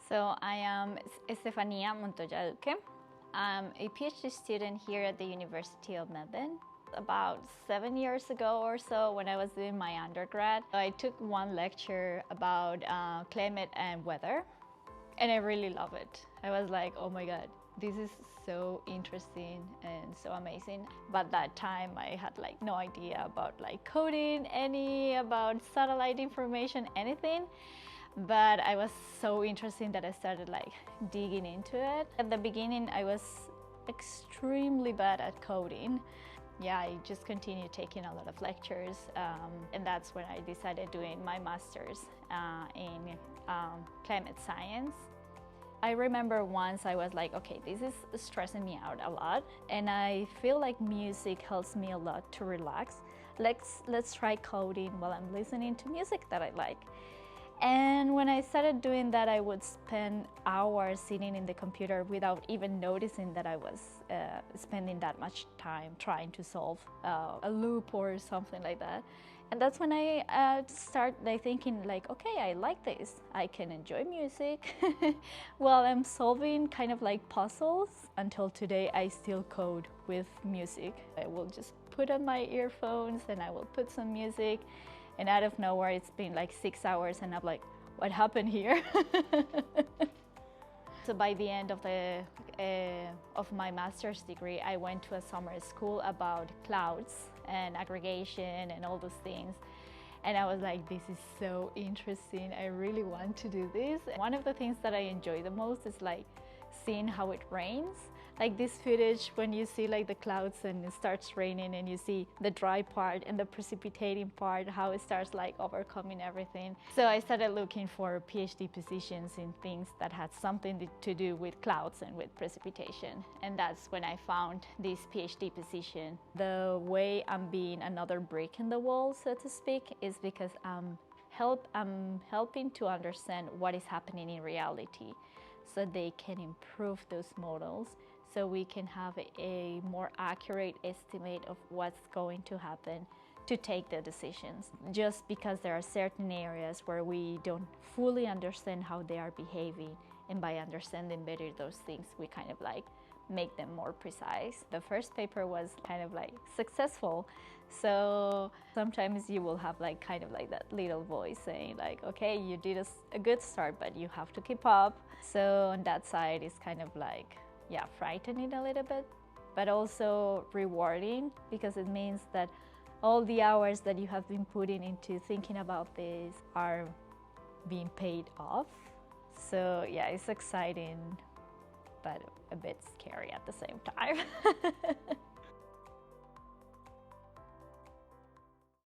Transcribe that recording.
So I am Estefania Montoya Duque. I'm a PhD student here at the University of Melbourne. About 7 years ago or so, when I was doing my undergrad, I took one lecture about climate and weather, and I really love it. I was like, oh my God, this is so interesting and so amazing. But that time I had like no idea about like coding, about satellite information, anything. But I was so interested that I started like digging into it. At the beginning, I was extremely bad at coding. Yeah, I just continued taking a lot of lectures, and that's when I decided doing my master's in climate science. I remember once I was like, okay, this is stressing me out a lot, and I feel like music helps me a lot to relax. Let's try coding while I'm listening to music that I like. And when I started doing that, I would spend hours sitting in the computer without even noticing that I was spending that much time trying to solve a loop or something like that. And that's when I start thinking like, okay, I like this. I can enjoy music while I'm solving kind of like puzzles. Until today, I still code with music. I will just put on my earphones and I will put some music. And out of nowhere, it's been like 6 hours and I'm like, what happened here? So by the end of my master's degree, I went to a summer school about clouds and aggregation and all those things. And I was like, this is so interesting. I really want to do this. One of the things that I enjoy the most is like seeing how it rains. Like this footage when you see like the clouds and it starts raining and you see the dry part and the precipitating part, how it starts like overcoming everything. So I started looking for PhD positions in things that had something to do with clouds and with precipitation. And that's when I found this PhD position. The way I'm being another brick in the wall, so to speak, is because I'm helping to understand what is happening in reality, so they can improve those models, so we can have a more accurate estimate of what's going to happen to take the decisions. Just because there are certain areas where we don't fully understand how they are behaving, and by understanding better those things, we kind of like make them more precise. The first paper was kind of like successful. So sometimes you will have like kind of like that little voice saying like, okay, you did a good start, but you have to keep up. So on that side is kind of like, yeah, frightening a little bit, but also rewarding, because it means that all the hours that you have been putting into thinking about this are being paid off. So yeah, it's exciting, but a bit scary at the same time.